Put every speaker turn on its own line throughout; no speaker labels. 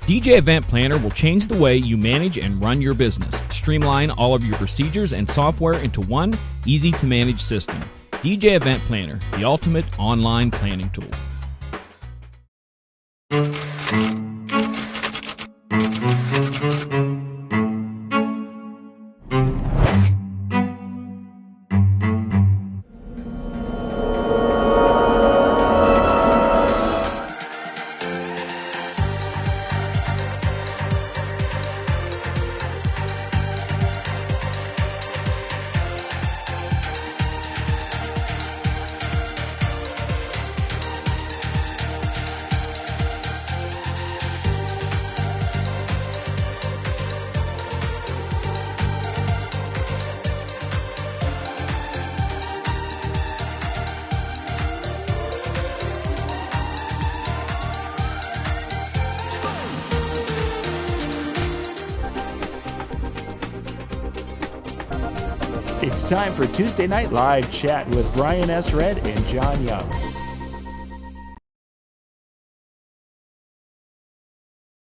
DJ Event Planner will change the way you manage and run your business. Streamline all of your procedures and software into one easy-to-manage system. DJ Event Planner, the ultimate online planning tool.
It's time for Tuesday Night Live Chat with Brian S. Red and John Young.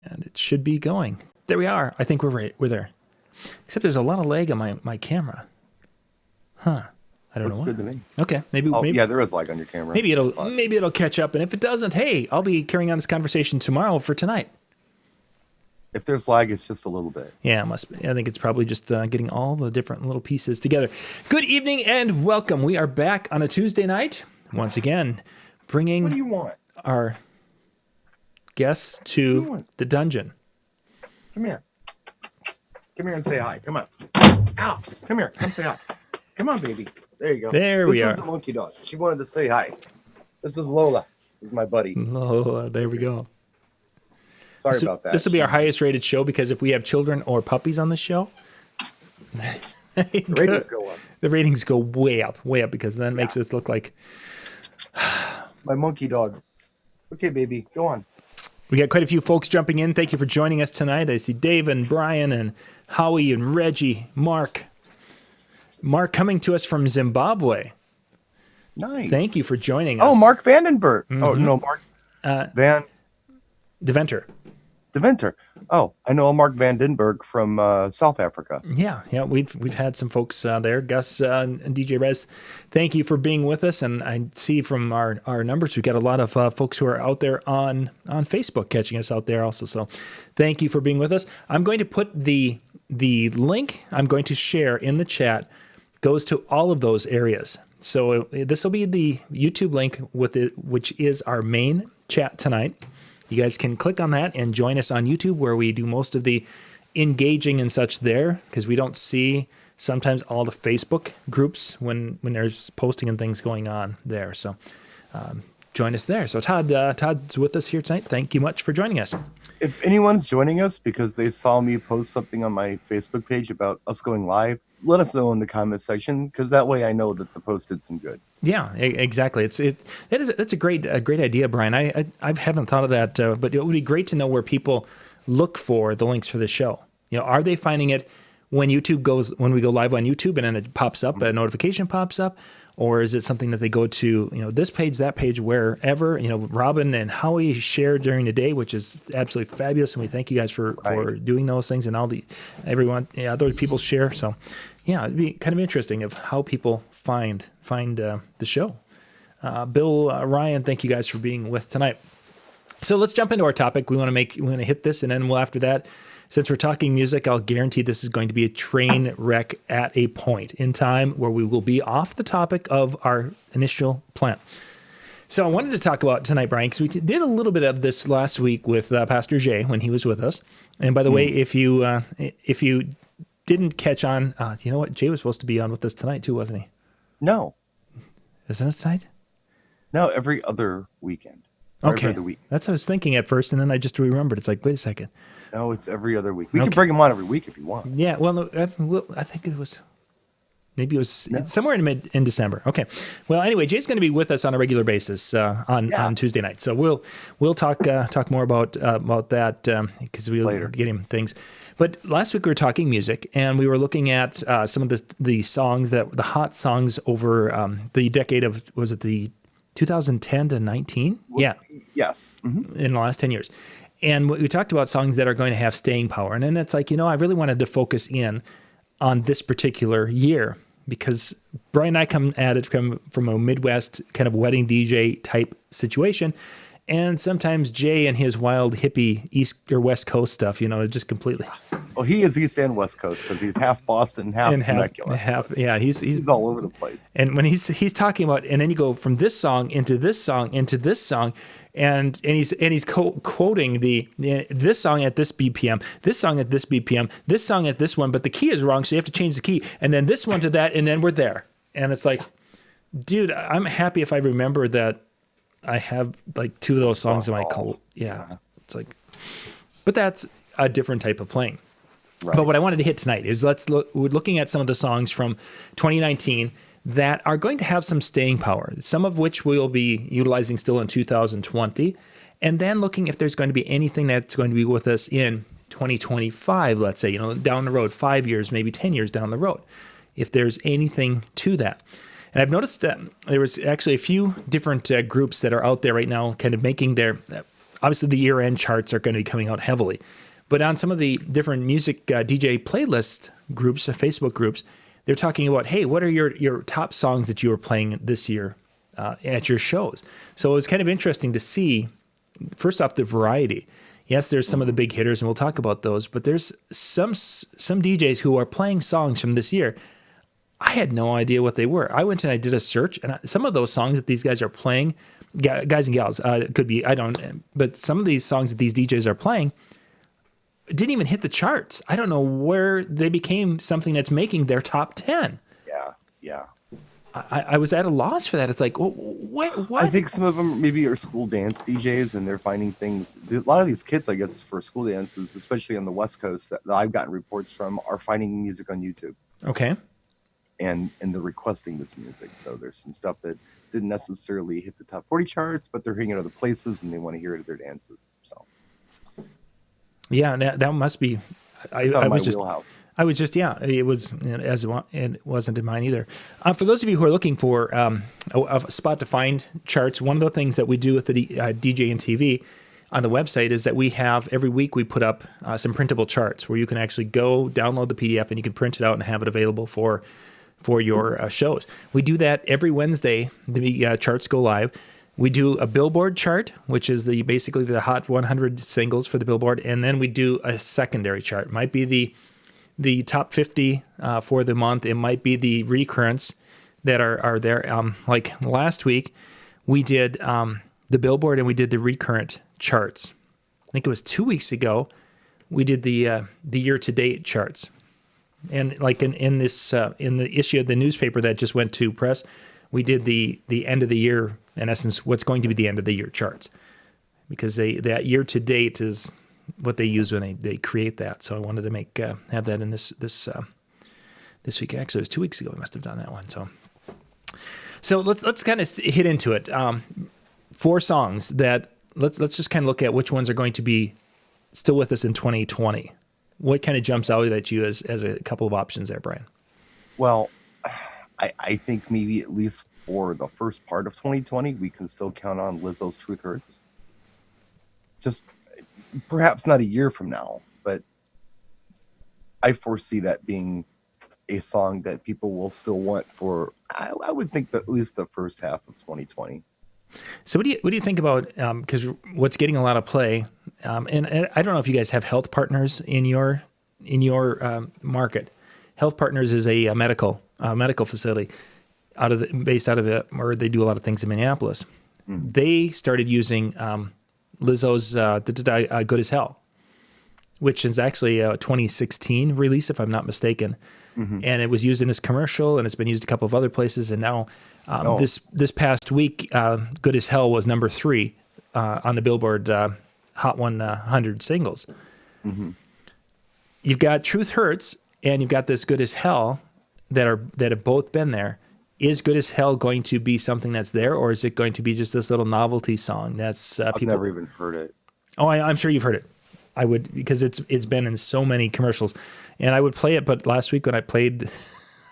And it should be going. There we are. I think we're there. Except there's a lot of lag on my camera. Huh. I don't know why. Looks good to me. Okay. Maybe.
Yeah, there is lag on your camera.
Maybe it'll catch up. And if it doesn't, hey, I'll be carrying on this conversation tomorrow for tonight.
If there's lag, it's just a little bit.
Yeah, it must be. I think it's probably just getting all the different little pieces together. Good evening and welcome. We are back on a Tuesday night once again, bringing
What do you want?
our guests to the dungeon.
Come here. Come here and say hi. Come on. Ow. Come here. Come say hi. Come on, baby. There you go.
There we are.
This is the monkey dog. She wanted to say hi. This is Lola. This is my buddy.
Lola, there we go.
Sorry about that.
This will be our highest rated show because if we have children or puppies on the show,
the ratings go up.
The ratings go way up because then it makes us look like
my monkey dog. Okay, baby, go on.
We got quite a few folks jumping in. Thank you for joining us tonight. I see Dave and Brian and Howie and Reggie, Mark. Mark coming to us from Zimbabwe.
Nice.
Thank you for joining us.
Oh, Mark Vandenberg.
Mm-hmm.
Oh, no, Mark Van
Deventer.
Oh, I know Mark Vandenberg from South Africa.
Yeah, we've had some folks there. Gus and DJ Rez, thank you for being with us. And I see from our numbers, we've got a lot of folks who are out there on Facebook catching us out there also. So thank you for being with us. I'm going to put the link I'm going to share in the chat goes to all of those areas. So this will be the YouTube link which is our main chat tonight. You guys can click on that and join us on YouTube where we do most of the engaging and such there because we don't see sometimes all the Facebook groups when there's posting and things going on there. So join us there. So Todd's with us here tonight. Thank you much for joining us.
If anyone's joining us because they saw me post something on my Facebook page about us going live, let us know in the comment section because that way I know that the post did some good.
Yeah, exactly. That's a great idea, Brian. I haven't thought of that, but it would be great to know where people look for the links for the show. You know, are they finding it when we go live on YouTube and then it pops up, a notification pops up, or is it something that they go to, this page, that page, wherever, Robin and Howie share during the day, which is absolutely fabulous. And we thank you guys for doing those things and everyone, other people share. So yeah, it'd be kind of interesting of how people find the show. Bill, Ryan, thank you guys for being with tonight. So let's jump into our topic. We want to hit this, and then after that, since we're talking music, I'll guarantee this is going to be a train wreck at a point in time where we will be off the topic of our initial plan. So I wanted to talk about tonight, Brian, because we did a little bit of this last week with Pastor Jay when he was with us. And by the way, if you didn't catch on, you know what? Jay was supposed to be on with us tonight too, wasn't he?
No.
Isn't it tonight?
No, every other weekend.
Okay.
Every other week.
That's what I was thinking at first, and then I just remembered. It's like, wait a second.
No, it's every other week. We can bring him on every week if you want.
Yeah, well, I think it was... Maybe it was somewhere in December. Okay. Well, anyway, Jay's going to be with us on a regular basis on Tuesday night. So we'll talk more about that because we'll get him things. But last week we were talking music, and we were looking at some of the songs the hot songs over the decade of, was it the 2010 to 19? Yeah.
Yes. Mm-hmm.
In the last 10 years. And we talked about songs that are going to have staying power. And then it's like, I really wanted to focus in on this particular year because Brian and I come at it from a Midwest kind of wedding DJ type situation. And sometimes Jay and his wild hippie East or West Coast stuff, just completely.
Well, he is East and West Coast because he's half Boston, half Temecula.
Yeah, he's
all over the place.
And when he's talking about, and then you go from this song into this song into this song, and he's quoting this song at this BPM, this song at this BPM, this song at this one, but the key is wrong, so you have to change the key, and then this one to that, and then we're there. And it's like, dude, I'm happy if I remember that I have like two of those songs in my it's like, but that's a different type of playing. Right. But what I wanted to hit tonight is we're looking at some of the songs from 2019 that are going to have some staying power, some of which we'll be utilizing still in 2020, and then looking if there's going to be anything that's going to be with us in 2025, let's say, down the road, 5 years, maybe 10 years down the road, if there's anything to that. And I've noticed that there was actually a few different groups that are out there right now kind of making their, obviously the year-end charts are going to be coming out heavily. But on some of the different music DJ playlist groups, Facebook groups, they're talking about, hey, what are your top songs that you were playing this year at your shows? So it was kind of interesting to see, first off, the variety. Yes, there's some of the big hitters, and we'll talk about those, but there's some DJs who are playing songs from this year. I had no idea what they were. I went and I did a search, and some of those songs that these guys are playing, guys and gals, could be, but some of these songs that these DJs are playing didn't even hit the charts. I don't know where they became something that's making their top 10.
Yeah.
I was at a loss for that. It's like, what?
I think some of them maybe are school dance DJs, and they're finding things. A lot of these kids, I guess, for school dances, especially on the West Coast, that I've gotten reports from, are finding music on YouTube.
Okay.
And they're requesting this music. So there's some stuff that didn't necessarily hit the top 40 charts, but they're hearing it other places, and they want to hear it at their dances. So.
Yeah, that must be. I was just, it was it wasn't in mine either. For those of you who are looking for a spot to find charts, one of the things that we do with the DJNTV on the website is that we have every week we put up some printable charts where you can actually go download the PDF and you can print it out and have it available for your shows. We do that every Wednesday. The charts go live. We do a Billboard chart, which is basically the Hot 100 singles for the Billboard, and then we do a secondary chart. It might be the top 50 for the month. It might be the recurrents that are there. Like last week, we did the Billboard and we did the recurrent charts. I think it was 2 weeks ago. We did the year-to-date charts, and like in the issue of the newspaper that just went to press, we did the end of the year. In essence, what's going to be the end of the year charts, because that year to date is what they use when they create that. So I wanted to have that in this week. Actually, it was 2 weeks ago. We must have done that one. So let's kind of hit into it. 4 songs that let's just kind of look at which ones are going to be still with us in 2020. What kind of jumps out at you as a couple of options there, Brian?
Well, I think maybe at least for the first part of 2020, we can still count on Lizzo's Truth Hurts. Just perhaps not a year from now, but I foresee that being a song that people will still want for, I would think, that at least the first half of 2020.
So what do you think about, because what's getting a lot of play, and I don't know if you guys have health partners in your market. Health Partners is a medical facility based out of it, or they do a lot of things in Minneapolis. Mm. They started using Lizzo's Good as Hell, which is actually a 2016 release, if I'm not mistaken. Mm-hmm. And it was used in this commercial, and it's been used a couple of other places. And now this past week, Good as Hell was number 3 on the Billboard Hot 100 singles. Mm-hmm. You've got Truth Hurts, and you've got this Good as Hell that have both been there. Is Good as Hell going to be something that's there, or is it going to be just this little novelty song that's
I've never even heard it.
Oh, I'm sure you've heard it. I would, because it's been in so many commercials, and I would play it. But last week when I played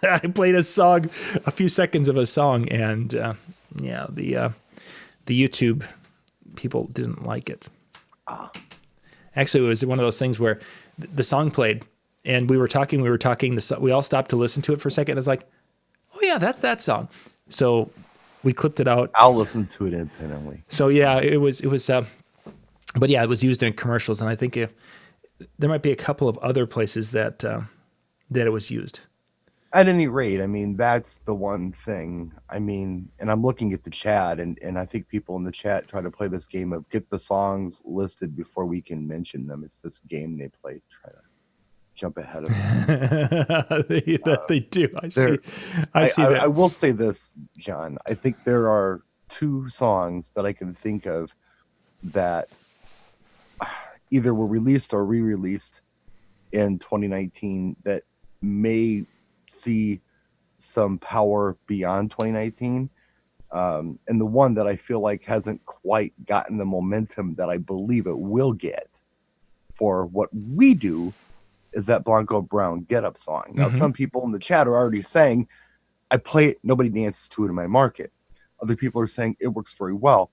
a song, a few seconds of a song, and the YouTube people didn't like it. Actually, it was one of those things where the song played and we were talking, we all stopped to listen to it for a second. It's like, oh yeah, that's that song. So we clipped it out.
I'll listen to it independently.
So yeah, it was, but yeah, it was used in commercials. And I think there might be a couple of other places that it was used.
At any rate, I mean, that's the one thing. I mean, and I'm looking at the chat, and I think people in the chat try to play this game of get the songs listed before we can mention them. It's this game they play, try to jump ahead of them.
They do. I see that.
I will say this, John. I think there are two songs that I can think of that either were released or re-released in 2019 that may see some power beyond 2019, and the one that I feel like hasn't quite gotten the momentum that I believe it will get for what we do is that Blanco Brown Get Up song. Now, some people in the chat are already saying, I play it, nobody dances to it in my market. Other people are saying it works very well.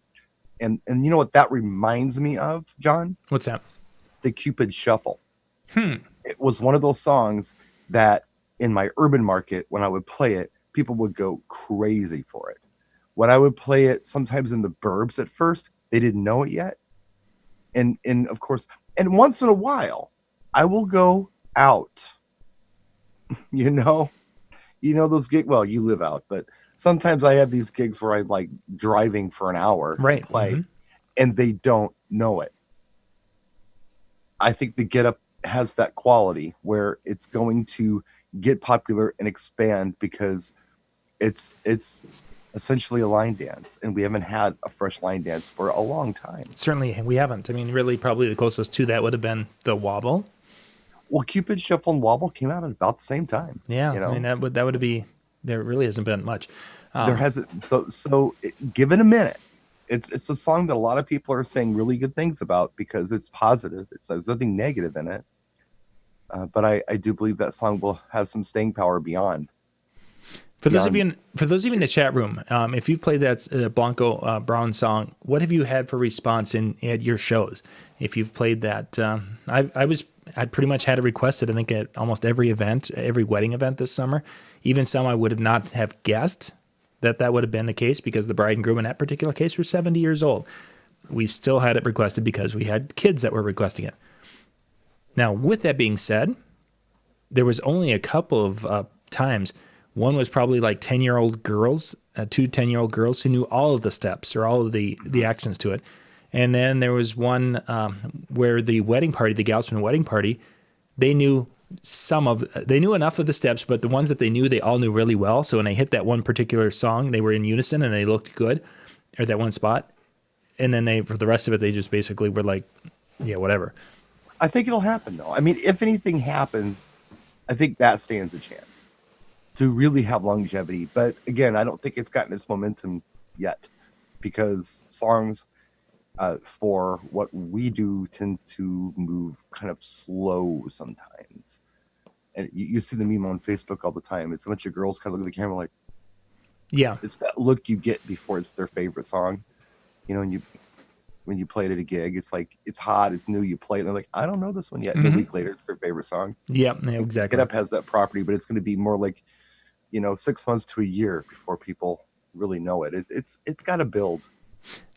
And you know what that reminds me of, John?
What's that?
The Cupid Shuffle. It was one of those songs that in my urban market, when I would play it, people would go crazy for it. When I would play it sometimes in the burbs at first, they didn't know it yet. And of course, and once in a while, I will go out. You know those gigs. Well, you live out, but sometimes I have these gigs where I'm like driving for an hour to play, and they don't know it. I think the Get Up has that quality where it's going to get popular and expand because it's essentially a line dance, and we haven't had a fresh line dance for a long time.
Certainly we haven't. I mean, really probably the closest to that would have been the wobble.
Well, Cupid Shuffle and Wobble came out at about the same time.
Yeah, I mean that would be. There really hasn't been much.
There hasn't. So give it a minute. It's a song that a lot of people are saying really good things about because it's positive. There's nothing negative in it. But I do believe that song will have some staying power beyond.
For those of you in the chat room, if you've played that Blanco Brown song, what have you had for response at your shows? If you've played that, I pretty much had it requested. I think at almost every event, every wedding event this summer. Even some I would have not have guessed that would have been the case because the bride and groom in that particular case were 70 years old. We still had it requested because we had kids that were requesting it. Now, with that being said, there was only a couple of times. One was probably like 10-year-old girls, two 10-year-old girls who knew all of the steps or all of the actions to it. And then there was one where the wedding party, the Galston wedding party, they knew enough of the steps, but the ones that they knew, they all knew really well. So when they hit that one particular song, they were in unison and they looked good, or that one spot. And then for the rest of it, they just basically were like, yeah, whatever.
I think it'll happen, though. I mean, if anything happens, I think that stands a chance to really have longevity. But again, I don't think it's gotten its momentum yet because songs for what we do tend to move kind of slow sometimes. And you see the meme on Facebook all the time. It's a bunch of girls kind of look at the camera like,
yeah,
it's that look you get before it's their favorite song. And when you play it at a gig, it's like, it's hot, it's new, you play it, and they're like, I don't know this one yet. And a week later, it's their favorite song.
Yeah, exactly.
Get Up has that property, but it's going to be more like, 6 months to a year before people really know it. It's got to build.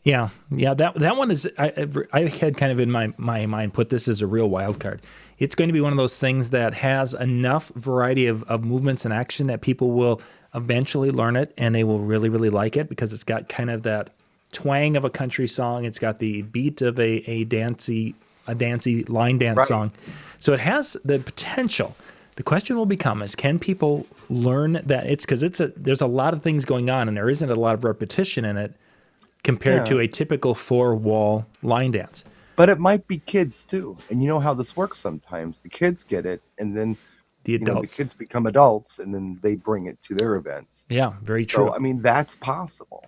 Yeah. That one is, I had kind of in my mind put this as a real wild card. It's going to be one of those things that has enough variety of movements and action that people will eventually learn it and they will really, really like it because it's got kind of that twang of a country song. It's got the beat of a dancey line dance song. So it has the potential. The question will become is, can people learn that there's a lot of things going on and there isn't a lot of repetition in it compared to a typical 4-wall line dance.
But it might be kids too. And you know how this works sometimes. The kids get it and then
the adults.
The kids become adults and then they bring it to their events.
Yeah, very true.
So, I mean, that's possible.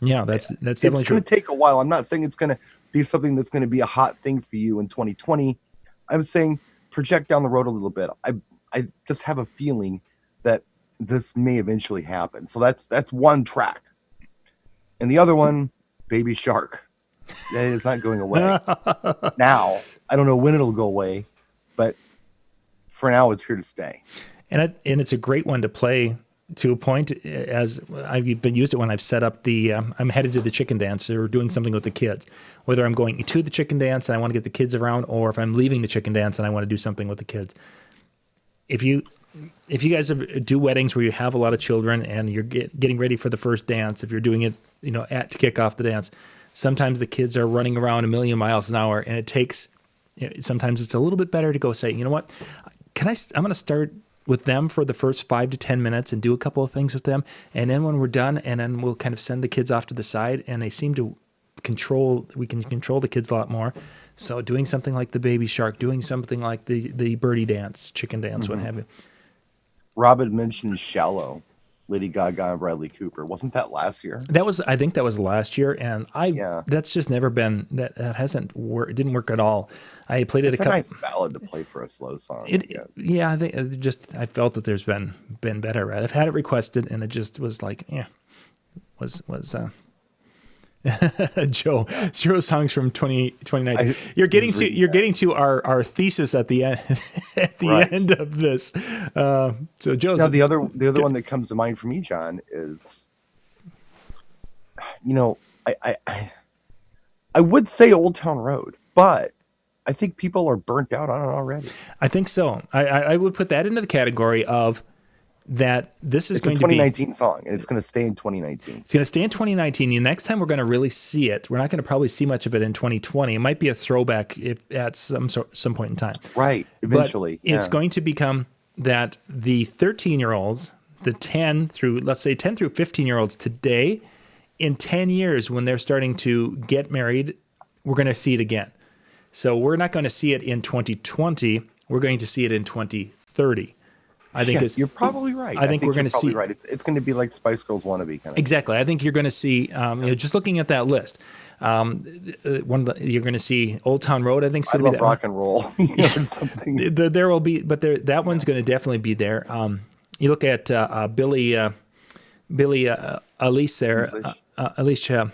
Yeah, that's definitely true.
It's going to take a while. I'm not saying it's going to be something that's going to be a hot thing for you in 2020. I'm saying project down the road a little bit. I just have a feeling that this may eventually happen. So that's one track. And the other one, Baby Shark. It's not going away. Now, I don't know when it'll go away, but for now, it's here to stay.
And it's a great one to play to a point, as I've been used it when I've set up I'm headed to the chicken dance or doing something with the kids, whether I'm going to the chicken dance and I want to get the kids around, or if I'm leaving the chicken dance and I want to do something with the kids. If you guys do weddings where you have a lot of children and you're getting ready for the first dance, if you're doing it, to kick off the dance, sometimes the kids are running around a million miles an hour, and it takes, sometimes it's a little bit better to go say, you know what, I'm going to start with them for the first 5 to 10 minutes and do a couple of things with them. And then when we're done, and then we'll kind of send the kids off to the side, and they seem to we can control the kids a lot more. So doing something like the baby shark, doing something like the birdie dance, chicken dance, what have you.
Robin mentioned Shallow, Lady Gaga and Bradley Cooper. Wasn't that last year?
I think that was last year, and that's just never been that hasn't worked. It didn't work at all. I played it a couple.
It's a nice ballad to play for a slow song.
I think I felt that there's been better. I've had it requested, and it just was like, Joe, 0 songs from 2019. You're getting to our thesis at the end end of this. So Joe,
now the other one that comes to mind for me, John, is I would say Old Town Road, but I think people are burnt out on it already.
I think so. I would put that into the category of that this is going
to be a 2019 song, and it's going to stay in 2019.
It's going to stay in 2019. The next time we're going to really see it, we're not going to probably see much of it in 2020. It might be a throwback at some point in time.
Right, eventually.
But it's going to become that the 13-year-olds, the 10 through 15-year-olds today, in 10 years when they're starting to get married, we're going to see it again. So we're not going to see it in 2020. We're going to see it in 2030. I think
you're probably right.
I think we're going to see.
Right. It's going to be like Spice Girls wannabe kind of.
Exactly. I think you're going to see. Just looking at that list, you're going to see Old Town Road. I think it's going to be that
rock and roll. Something.
There will be, but that one's going to definitely be there. You look at Billie Eilish there, Alicia,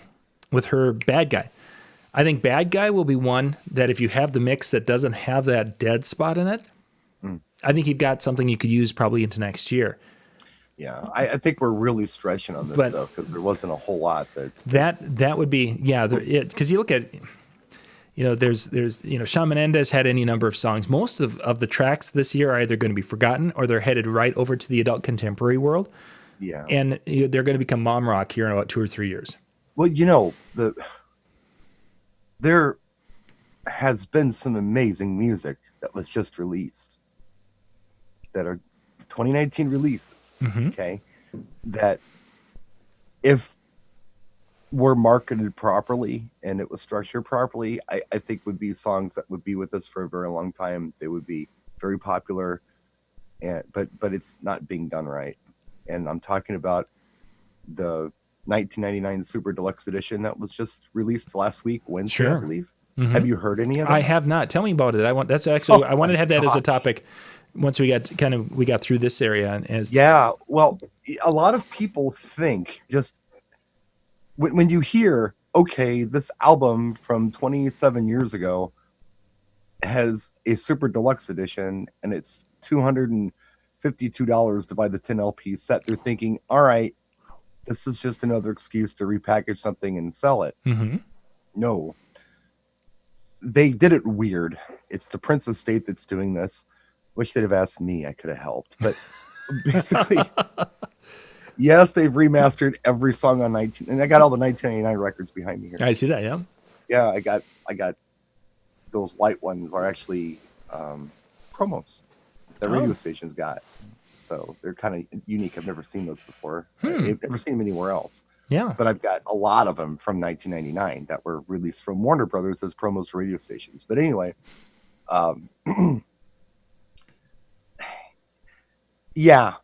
with her Bad Guy. I think Bad Guy will be one that if you have the mix that doesn't have that dead spot in it. I think you've got something you could use probably into next year.
Yeah, I think we're really stretching on this stuff because there wasn't a whole lot
that would be because you look at there's Shawn Menendez had any number of songs. Most of the tracks this year are either going to be forgotten or they're headed right over to the adult contemporary world.
Yeah,
and they're going to become mom rock here in about 2 or 3 years.
Well, there has been some amazing music that was just released. That are 2019 releases, okay, that if were marketed properly and it was structured properly, I think would be songs that would be with us for a very long time. They would be very popular, but it's not being done right. And I'm talking about the 1999 Super Deluxe Edition that was just released last week, Wednesday, I believe. Mm-hmm. Have you heard any of it?
I have not. Tell me about it. I wanted to have that as a topic. Once we got through this area,
well, a lot of people think just when you hear, okay, this album from 27 years ago has a super deluxe edition and it's $252 to buy the 10 LP set, they're thinking, all right, this is just another excuse to repackage something and sell it.
Mm-hmm.
No, they did it weird. It's the Prince Estate that's doing this. Wish they'd have asked me. I could have helped. But basically, yes, they've remastered every song on 19. And I got all the 1999 records behind me here.
I see that. Yeah.
Yeah, I got those white ones are actually promos that radio stations got. So they're kind of unique. I've never seen those before. I've never seen them anywhere else.
Yeah.
But I've got a lot of them from 1999 that were released from Warner Brothers as promos to radio stations. But anyway, yeah,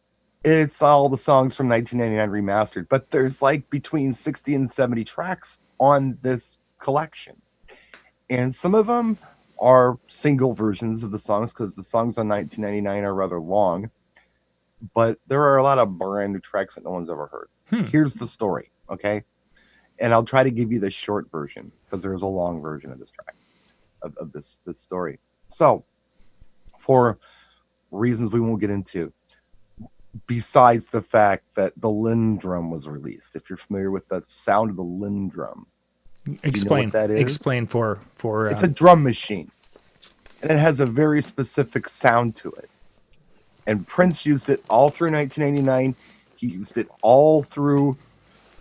it's all the songs from 1999 remastered, but there's like between 60 and 70 tracks on this collection. And some of them are single versions of the songs because the songs on 1999 are rather long, but there are a lot of brand new tracks that no one's ever heard. Here's the story, okay? And I'll try to give you the short version because there's a long version of this track, of this story. So, for reasons we won't get into, besides the fact that the Lindrum was released, if you're familiar with the sound of the Lindrum,
Explain.
you know what that is?
Explain for.
It's a drum machine, and it has a very specific sound to it. And Prince used it all through 1989. He used it all through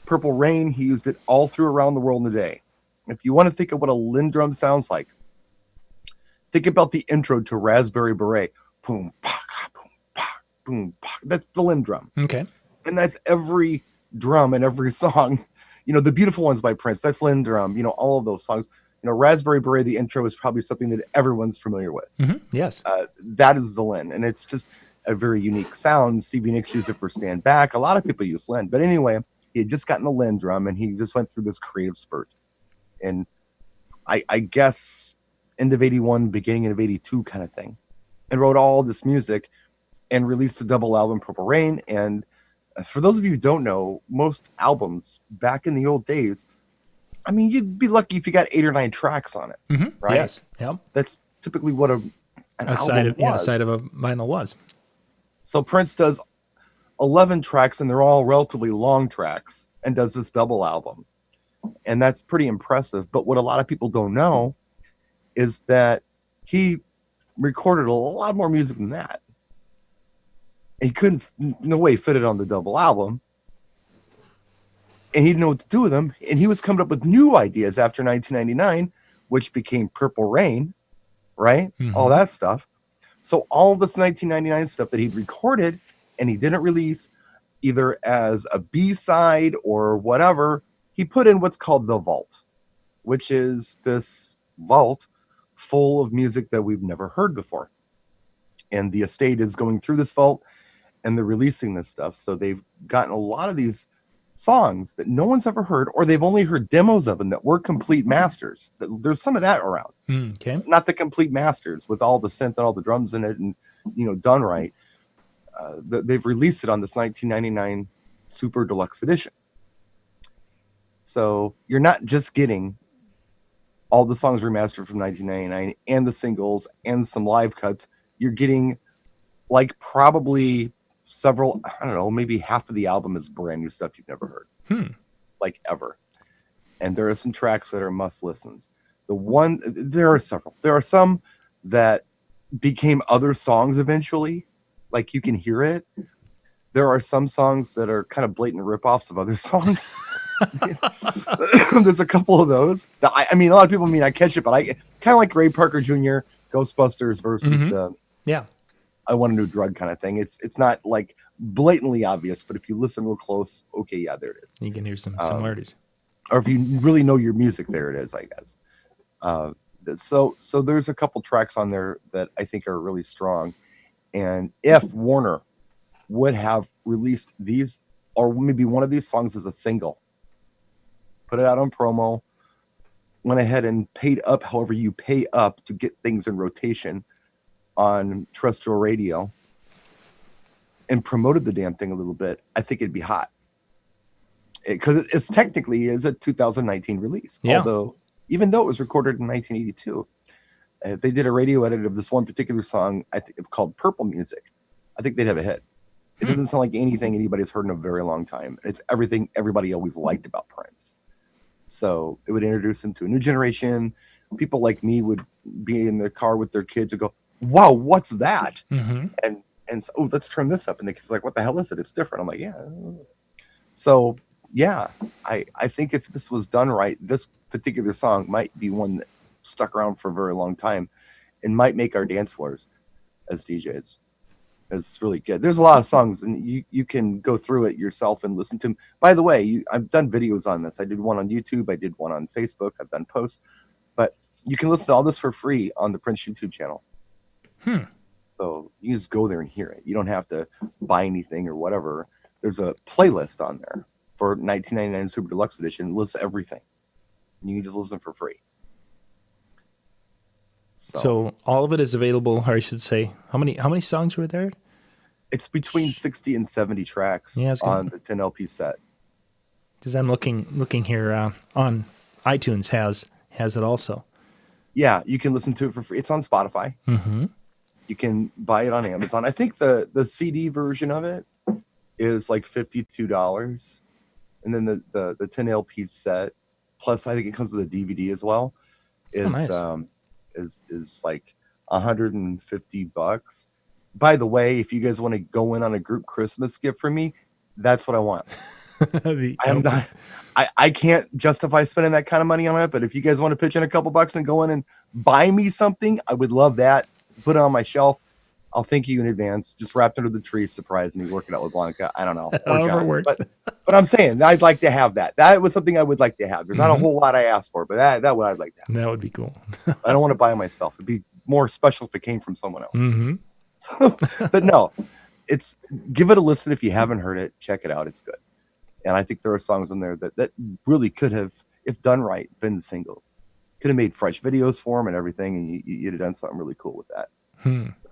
Purple Rain. He used it all through Around the World in a Day. If you want to think of what a Lindrum sounds like, think about the intro to Raspberry Beret. Boom, pa, boom, pa, boom, pa. That's the Lindrum.
Okay.
And that's every drum in every song. You know, the Beautiful Ones by Prince, that's Lindrum. You know, all of those songs. You know, Raspberry Beret, the intro is probably something that everyone's familiar with.
Mm-hmm. Yes.
That is the Lin, and it's just a very unique sound. Stevie Nicks used it for Stand Back. A lot of people use Lin. But anyway, he had just gotten the Lindrum, and he just went through this creative spurt. And I guess end of 81, beginning of 82 kind of thing. And wrote all this music and released a double album, Purple Rain. And for those of you who don't know, most albums back in the old days, I mean, you'd be lucky if you got 8 or 9 tracks on it, right?
Yes. Yep.
That's typically what an album
side of,
was.
Yeah, a side of a vinyl was.
So Prince does 11 tracks, and they're all relatively long tracks, and does this double album. And that's pretty impressive. But what a lot of people don't know is that he recorded a lot more music than that. He couldn't, no way, fit it on the double album. And he didn't know what to do with them. And he was coming up with new ideas after 1999, which became Purple Rain, right?
Mm-hmm.
All that stuff. So all this 1999 stuff that he'd recorded and he didn't release either as a B-side or whatever, he put in what's called the vault, which is this vault full of music that we've never heard before. And the estate is going through this vault and they're releasing this stuff. So they've gotten a lot of these songs that no one's ever heard, or they've only heard demos of them that were complete masters. There's some of that around.
Okay.
Not the complete masters with all the synth and all the drums in it and, you know, done right. They've released it on this 1999 Super Deluxe Edition. So you're not just getting all the songs remastered from 1999 and the singles and some live cuts. You're getting like probably several, I don't know, maybe half of the album is brand new stuff you've never heard. Like ever. And there are some tracks that are must listens. There are several. There are some that became other songs eventually. Like you can hear it. There are some songs that are kind of blatant ripoffs of other songs. There's a couple of those. I mean, a lot of people mean I catch it, but I kind of like Ray Parker Jr., Ghostbusters versus the I Want a New Drug kind of thing. It's not like blatantly obvious, but if you listen real close, okay, yeah, there it is.
You can hear some similarities.
Or if you really know your music, there it is, I guess. So there's a couple tracks on there that I think are really strong. And if Warner would have released these, or maybe one of these songs as a single, put it out on promo, went ahead and paid up however you pay up to get things in rotation on terrestrial radio, and promoted the damn thing a little bit, I think it'd be hot. Because it's technically is a 2019 release.
Yeah.
Although, even though it was recorded in 1982, if they did a radio edit of this one particular song, I think called Purple Music, I think they'd have a hit. It doesn't sound like anything anybody's heard in a very long time. It's everything everybody always liked about Prince. So it would introduce him to a new generation. People like me would be in the car with their kids and go, wow, what's that? And so, oh, let's turn this up. And the kid's like, what the hell is it? It's different. I'm like, yeah. So, yeah, I think if this was done right, this particular song might be one that stuck around for a very long time and might make our dance floors as DJs. It's really good. There's a lot of songs, and you can go through it yourself and listen to them. By the way, I've done videos on this. I did one on YouTube. I did one on Facebook. I've done posts. But you can listen to all this for free on the Prince YouTube channel. So you just go there and hear it. You don't have to buy anything or whatever. There's a playlist on there for 1999 Super Deluxe Edition. It lists everything. And you can just listen for free.
So all of it is available, or I should say, how many songs were there?
It's between 60 and 70 tracks on the 10 LP set.
Because I'm looking here on iTunes has it also.
Yeah, you can listen to it for free. It's on Spotify.
Mm-hmm.
You can buy it on Amazon. I think the CD version of it is like $52, and then the 10 LP set, plus I think it comes with a DVD as well, is
nice.
is like $150. By the way, if you guys want to go in on a group Christmas gift for me, that's what I want. I am not. I can't justify spending that kind of money on it, but if you guys want to pitch in a couple bucks and go in and buy me something, I would love that. Put it on my shelf. I'll thank you in advance. Just wrapped under the tree, surprise me, working out with Blanca. I don't know.
However it works.
But I'm saying I'd like to have that. That was something I would like to have. There's not a whole lot I asked for, but that what I'd like to have.
That would be cool.
I don't want to buy it myself. It'd be more special if it came from someone else.
Mm-hmm.
But no, give it a listen if you haven't heard it. Check it out. It's good. And I think there are songs in there that really could have, if done right, been singles. Could have made fresh videos for them and everything, and you'd have done something really cool with that.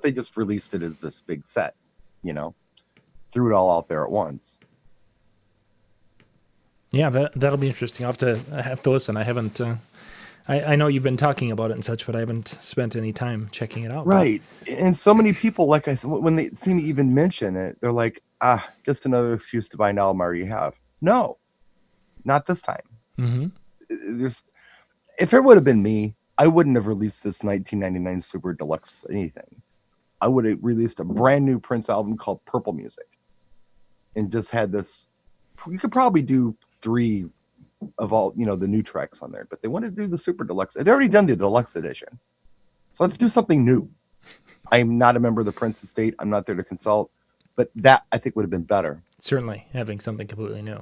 They just released it as this big set, threw it all out there at once.
Yeah, that'll be interesting. I have to listen. I haven't. I know you've been talking about it and such, but I haven't spent any time checking it out.
Right, and so many people, like I said, when they see me even mention it, they're like, just another excuse to buy an album I already have. No, not this time.
Mm-hmm.
If it would have been me, I wouldn't have released this 1999 Super Deluxe anything. I would have released a brand new Prince album called Purple Music and just had this. You could probably do 3 of all, the new tracks on there, but they wanted to do the Super Deluxe. They've already done the Deluxe edition. So let's do something new. I'm not a member of the Prince estate. I'm not there to consult, but that I think would have been better.
Certainly having something completely new.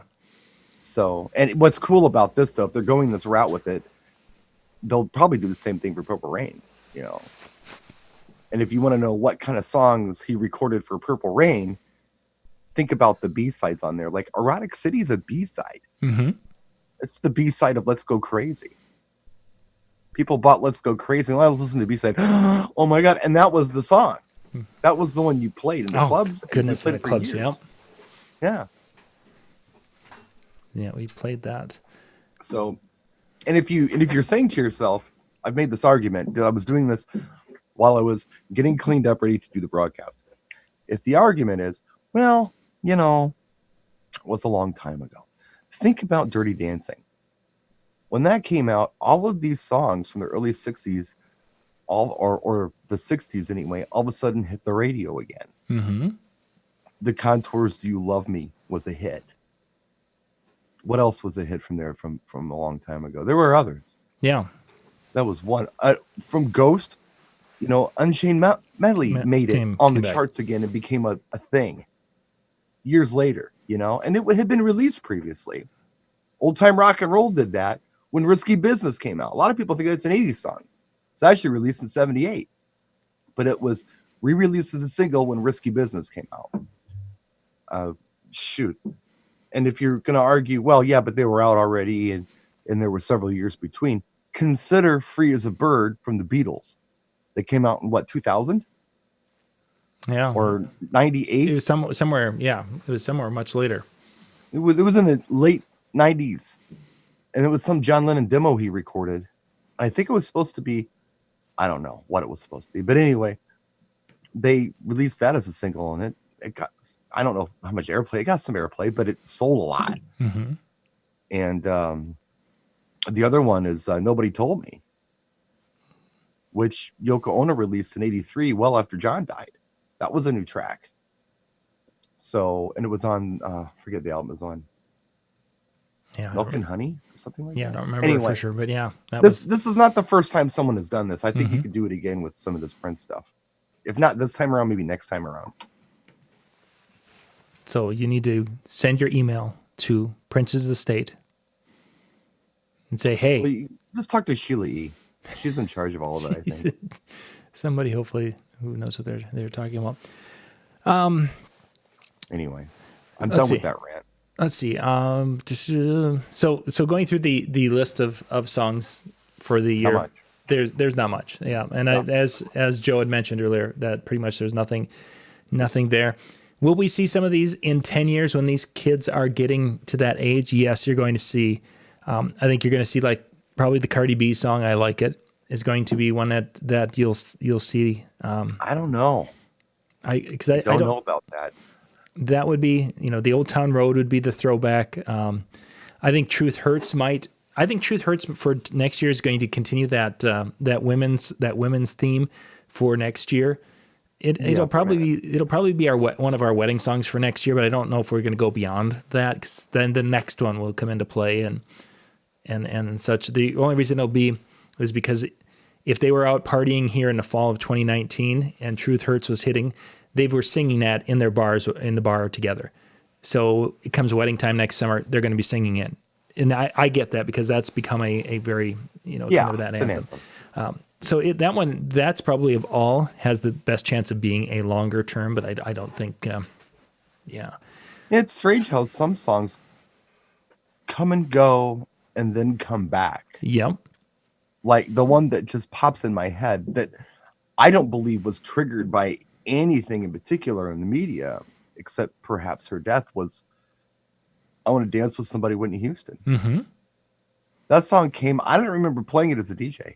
So, and what's cool about this, though, if they're going this route with it, they'll probably do the same thing for Purple Rain, And if you want to know what kind of songs he recorded for Purple Rain, think about the B-sides on there. Like Erotic City is a B-side.
Mm-hmm.
It's the B-side of Let's Go Crazy. People bought Let's Go Crazy. Well, I was listening to the B-side. Oh my God. And that was the song. That was the one you played in the clubs.
Goodness, in the clubs, yeah.
Yeah.
Yeah, we played that.
So, and if you're saying to yourself, I've made this argument, I was doing this while I was getting cleaned up, ready to do the broadcast. If the argument is, well, it was a long time ago. Think about Dirty Dancing. When that came out, all of these songs from the early 60s, or the 60s anyway, all of a sudden hit the radio again.
Mm-hmm.
The Contours' Do You Love Me was a hit. What else was a hit from there from a long time ago? There were others.
Yeah.
That was one. From Ghost, Unchained Melody made it on the charts again and became a thing years later, and it had been released previously. Old Time Rock and Roll did that when Risky Business came out. A lot of people think it's an 80s song. It's actually released in 78, but it was re-released as a single when Risky Business came out. Shoot. And if you're going to argue, well, yeah, but they were out already and there were several years between, consider Free as a Bird from the Beatles. They came out in 2000?
Yeah.
Or 98?
It was somewhere, yeah. It was somewhere much later.
It was in the late 90s. And it was some John Lennon demo he recorded. I think it was supposed to be, I don't know what it was supposed to be. But anyway, they released that as a single, and it got, I don't know how much airplay. It got some airplay, but it sold a lot.
Mm-hmm.
And the other one is Nobody Told Me, which Yoko Ono released in 83, well after John died. That was a new track. So, and it was on, forget the album it was on.
Yeah,
Milk and Honey or something like that.
Yeah, I don't remember it for sure, but yeah.
This is not the first time someone has done this. I think you could do it again with some of this Prince stuff. If not this time around, maybe next time around.
So you need to send your email to Prince's Estate and say, hey.
Well, just talk to Sheila E. She's in charge of all of that, I think.
Somebody hopefully who knows what they're talking about.
Anyway, I'm done with that rant.
Let's see. So going through the list of songs for the year, there's not much. Yeah, and as Joe had mentioned earlier, that pretty much there's nothing there. Will we see some of these in 10 years when these kids are getting to that age? Yes, you're going to see. I think you're going to see like probably the Cardi B song, I Like It, is going to be one that you'll see.
I don't know.
I
don't know about that.
That would be, the Old Town Road would be the throwback. I think Truth Hurts for next year is going to continue that women's theme for next year. It'll probably be one of our wedding songs for next year, but I don't know if we're going to go beyond that, 'cause then the next one will come into play and such. The only reason it'll be is because if they were out partying here in the fall of 2019 and Truth Hurts was hitting, they were singing that in their bars, in the bar together. So it comes wedding time next summer, they're going to be singing it. And I get that because that's become a very, kind of that anthem. So that's probably of all has the best chance of being a longer term, but I don't think,
It's strange how some songs come and go and then come back.
Yep.
Like the one that just pops in my head that I don't believe was triggered by anything in particular in the media, except perhaps her death, was I Want to Dance with Somebody, Whitney Houston.
Mm-hmm.
That song came, I don't remember playing it as a DJ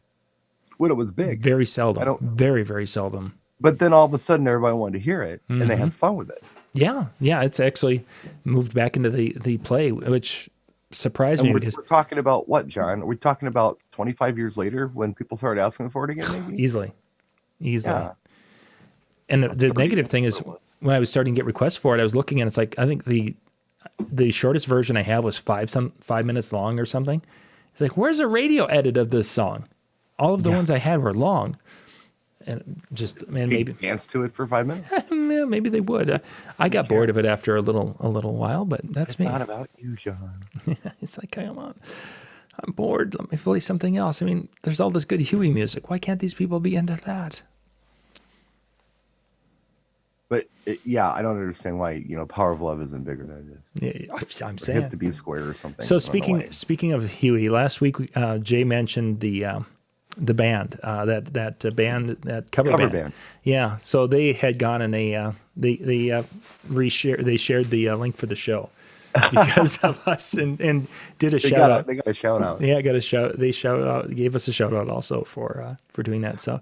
when it was big.
Very seldom. Very, very seldom.
But then all of a sudden everybody wanted to hear it and they had fun with it.
Yeah. Yeah. It's actually moved back into the play, which surprised me.
We're talking about what, John? Are we talking about 25 years later when people started asking for it again? Maybe?
Easily.
Yeah.
And the negative thing is when I was starting to get requests for it, I was looking and it's like, I think the shortest version I have was 5 minutes long or something. It's like, where's a radio edit of this song? All of the ones I had were long. And just, man, maybe
dance to it for 5 minutes.
Yeah, maybe they would. I got bored of it after a little while, but that's me.
It's not about you, John.
It's like, come on, I'm bored. Let me play something else. I mean, there's all this good Huey music. Why can't these people be into that?
But I don't understand why Power of Love isn't bigger than it is.
Yeah, I'm saying
it have to be square or something.
So speaking of Huey, last week Jay mentioned the band, that band, that cover band. Yeah, so they had gone and they shared the link for the show because of us and did a shout out.
They got a shout out.
Yeah, got a shout. They gave us a shout out also for doing that. So.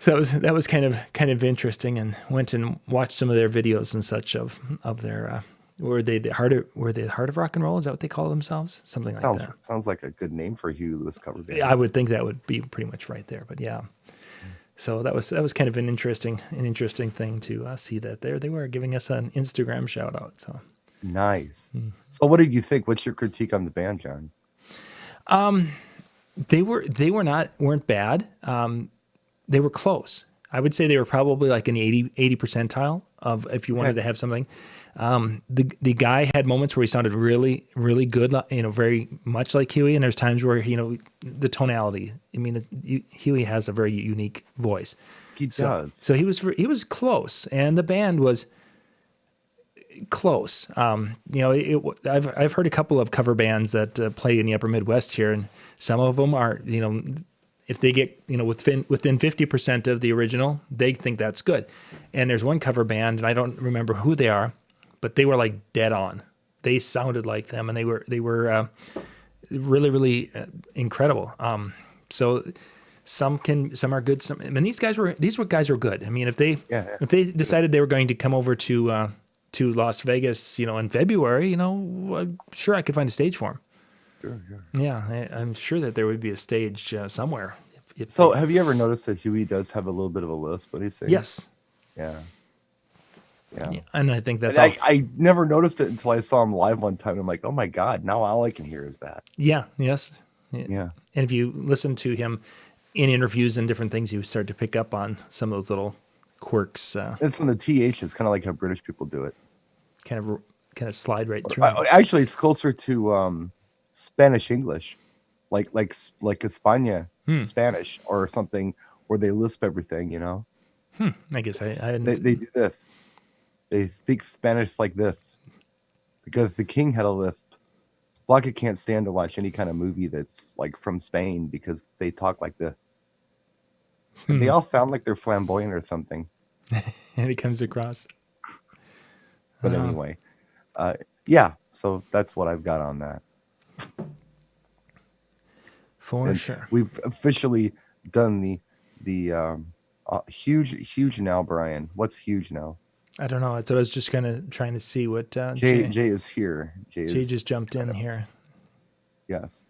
So that was kind of interesting, and went and watched some of their videos and such of their were they the heart of rock and roll? Is that what they call themselves? Something like that.
Sounds like a good name for a Huey Lewis cover band.
Yeah, I would think that would be pretty much right there. But yeah, so that was kind of an interesting thing to see that they were giving us an Instagram shout out. So
nice. So what did you think? What's your critique on the band, John?
They weren't bad. They were close. I would say they were probably like an 80 percentile of if you wanted to have something. The guy had moments where he sounded really, really good, very much like Huey. And there's times where, the tonality. I mean, Huey has a very unique voice.
He does.
So he was close, and the band was close. I've heard a couple of cover bands that play in the Upper Midwest here, and some of them are, if they get, within 50% of the original, they think that's good. And there's one cover band, and I don't remember who they are, but they were like dead on. They sounded like them, and they were really, really incredible. So some are good. These guys were good. I mean, if they decided they were going to come over to Las Vegas, in February, sure I could find a stage for them.
Sure.
Yeah, I'm sure that there would be a stage somewhere.
Have you ever noticed that Huey does have a little bit of a lisp when he sings?
Yes.
Yeah.
And I think that's
I never noticed it until I saw him live one time. I'm like, oh my God, now all I can hear is that.
Yeah, yes.
Yeah.
And if you listen to him in interviews and different things, you start to pick up on some of those little quirks.
It's when the TH is kind of like how British people do it.
Kind of slide right through.
Actually, it's closer to Spanish English, like España Spanish or something, where they lisp everything.
I guess I hadn't.
They do this. They speak Spanish like this because the king had a lisp. Blanca can't stand to watch any kind of movie that's like from Spain because they talk like this. They all sound like they're flamboyant or something.
And it comes across.
But anyway, yeah. So that's what I've got on that.
For sure.
We've officially done the huge now, Brian. What's huge now?
I don't know. That's what I was just kind of trying to see what
Jay is here.
Jay just jumped in here.
Yes.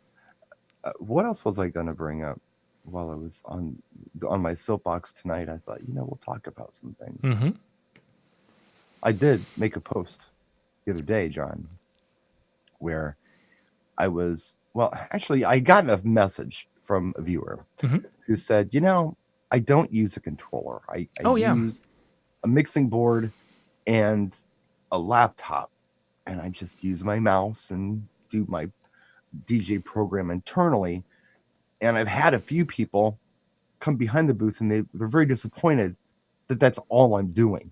What else was I going to bring up while I was on my soapbox tonight? I thought, we'll talk about some things.
Mm-hmm.
I did make a post the other day, John, where I was, well, actually, I got a message from a viewer who said, I don't use a controller. I use a mixing board and a laptop, and I just use my mouse and do my DJ program internally. And I've had a few people come behind the booth, and they're very disappointed that that's all I'm doing.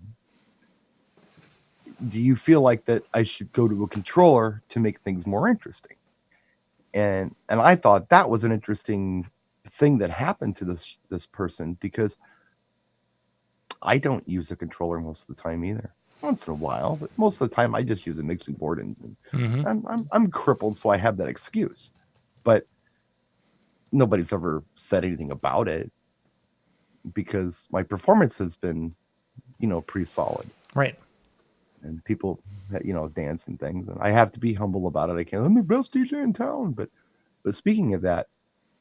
Do you feel like that I should go to a controller to make things more interesting? And I thought that was an interesting thing that happened to this person, because I don't use a controller most of the time either. Once in a while, but most of the time I just use a mixing board, and I'm crippled, so I have that excuse. But nobody's ever said anything about it, because my performance has been, pretty solid.
Right.
And people, dance and things, and I have to be humble about it. I'm the best DJ in town. But speaking of that,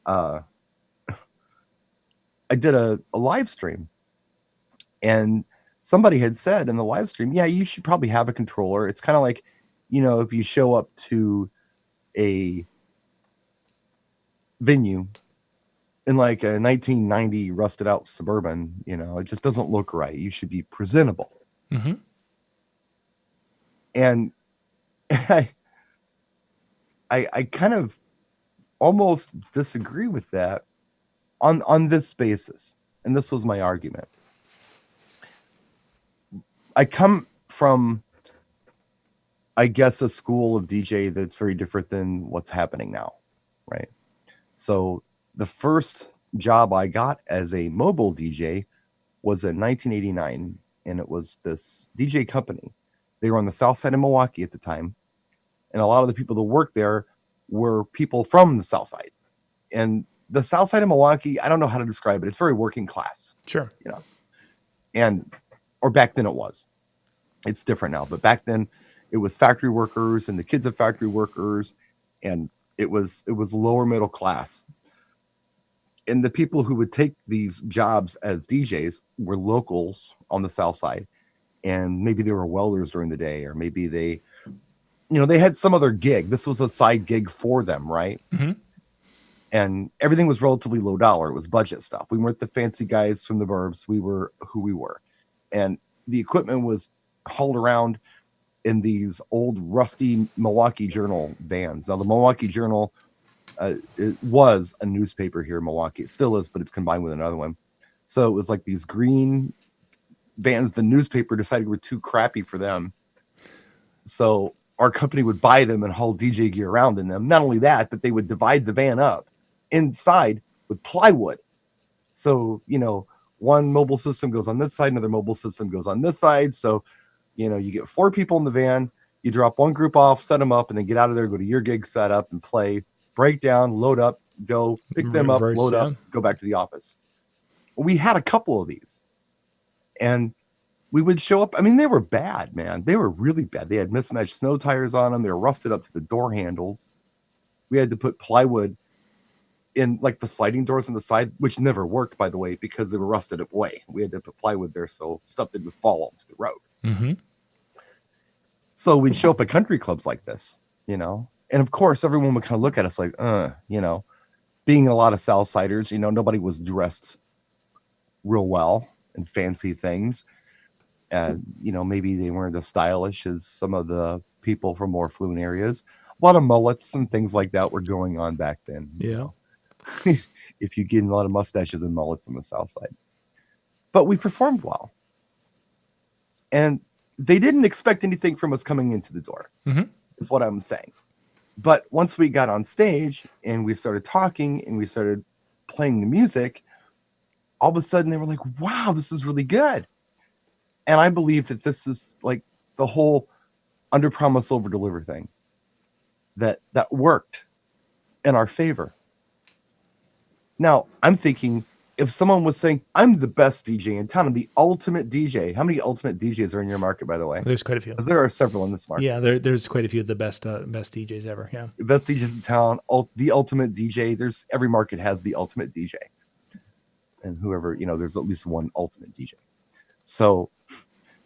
I did a live stream, and somebody had said in the live stream, yeah, you should probably have a controller. It's kind of like, if you show up to a venue in like a 1990 rusted out Suburban, it just doesn't look right. You should be presentable.
Mm-hmm.
And I kind of almost disagree with that on this basis. And this was my argument. I come from, I guess, a school of DJ that's very different than what's happening now, right? So the first job I got as a mobile DJ was in 1989, and it was this DJ company. They were on the south side of Milwaukee at the time, and a lot of the people that worked there were people from the south side. And the south side of Milwaukee, I don't know how to describe it. It's very working class.
Sure.
Or back then it was. It's different now, but back then it was factory workers and the kids of factory workers, and it was lower middle class. And the people who would take these jobs as DJs were locals on the south side, and maybe they were welders during the day, or maybe they had some other gig. This was a side gig for them, right?
Mm-hmm.
And everything was relatively low dollar. It was budget stuff. We weren't the fancy guys from the burbs. We were who we were. And the equipment was hauled around in these old rusty Milwaukee Journal vans. Now, the Milwaukee Journal it was a newspaper here in Milwaukee. It still is, but it's combined with another one. So it was like these green vans. The newspaper decided were too crappy for them. So our company would buy them and haul DJ gear around in them. Not only that, but they would divide the van up inside with plywood. So, one mobile system goes on this side, another mobile system goes on this side. So, you get 4 people in the van, you drop one group off, set them up, and then get out of there, go to your gig, set up and play, break down, load up, go pick them up, load up, go back to the office. We had a couple of these, and we would show up. I mean, they were bad, man. They were really bad. They had mismatched snow tires on them. They were rusted up to the door handles. We had to put plywood in like the sliding doors on the side, which never worked, by the way, because they were rusted away. We had to put plywood there so stuff didn't fall onto the road.
Mm-hmm.
So we'd show up at country clubs like this, and of course everyone would kind of look at us like, being a lot of Southsiders, nobody was dressed real well and fancy things. And, maybe they weren't as stylish as some of the people from more affluent areas. A lot of mullets and things like that were going on back then.
Yeah.
If you get a lot of mustaches and mullets on the south side. But we performed well. And they didn't expect anything from us coming into the door, is what I'm saying. But once we got on stage and we started talking and we started playing the music, all of a sudden they were like, wow, this is really good. And I believe that this is like the whole under promise over deliver thing that worked in our favor. Now I'm thinking, if someone was saying, I'm the best DJ in town, I'm the ultimate DJ. How many ultimate DJs are in your market, by the way?
There's quite a few.
Because there are several in this market.
Yeah, there's quite a few of the best DJs ever. Yeah,
the best DJs in town, the ultimate DJ. There's every market has the ultimate DJ, and whoever, there's at least one ultimate DJ. So